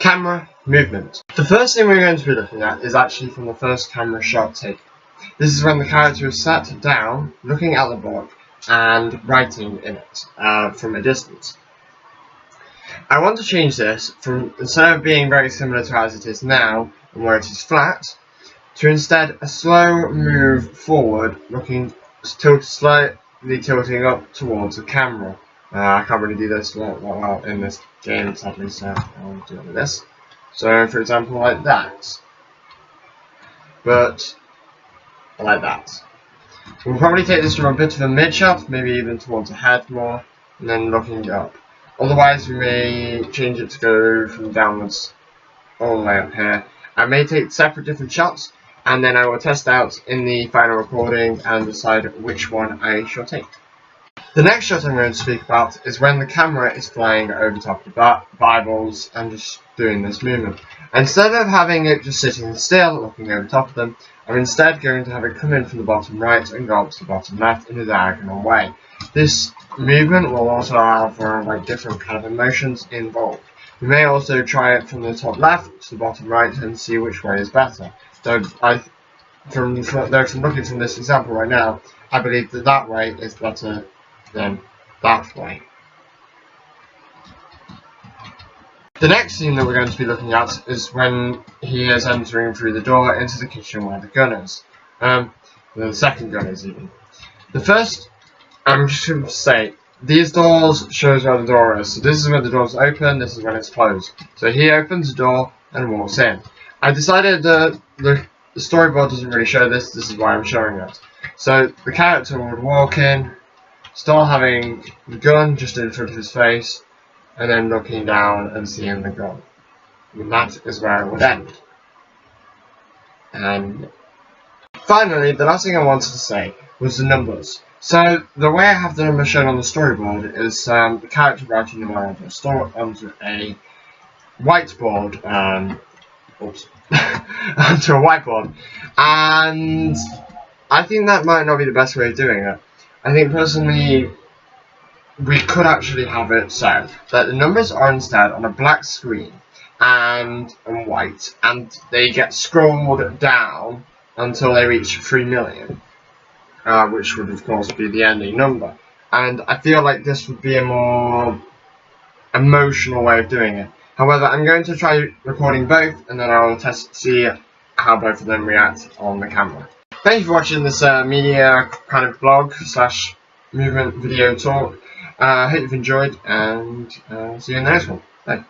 Camera movement. The first thing we're going to be looking at is actually from the first camera shot taken. This is when the character is sat down, looking at the book, and writing in it from a distance. I want to change this from, instead of being very similar to as it is now, and where it is flat, to instead a slow move forward, slightly tilting up towards the camera. I can't really do this well in this game, sadly, so I'll do it with this. So, for example, like that. But like that. We'll probably take this from a bit of a mid-shot, maybe even towards the head more, and then looking up. Otherwise, we may change it to go from downwards all the way up here. I may take separate different shots, and then I will test out in the final recording and decide which one I shall take. The next shot I'm going to speak about is when the camera is flying over top of the Bibles and just doing this movement. Instead of having it just sitting still, looking over top of them, I'm instead going to have it come in from the bottom right and go up to the bottom left in a diagonal way. This movement will also allow for different kind of emotions involved. You may also try it from the top left to the bottom right and see which way is better. Though from looking from this example right now, I believe that way is better than that way. The next scene that we're going to be looking at is when he is entering through the door into the kitchen where the gun is. The second gun is even. The first, I'm just going to say, these doors shows where the door is. So this is when the door's open, this is when it's closed. So he opens the door and walks in. I decided that the storyboard doesn't really show this, this is why I'm showing it. So the character would walk in, still having the gun just in front of his face, and then looking down and seeing the gun. And that is where it would end. And finally, the last thing I wanted to say was the numbers. So the way I have the numbers shown on the storyboard is the character writing them onto a whiteboard. Onto a whiteboard. And I think that might not be the best way of doing it. I think personally, we could actually have it so that the numbers are instead on a black screen and white, and they get scrolled down until they reach 3 million, which would of course be the ending number. And I feel like this would be a more emotional way of doing it. However, I'm going to try recording both, and then I will see how both of them react on the camera. Thank you for watching this media kind of blog / movement video talk. I hope you've enjoyed, and see you in the next one. Bye.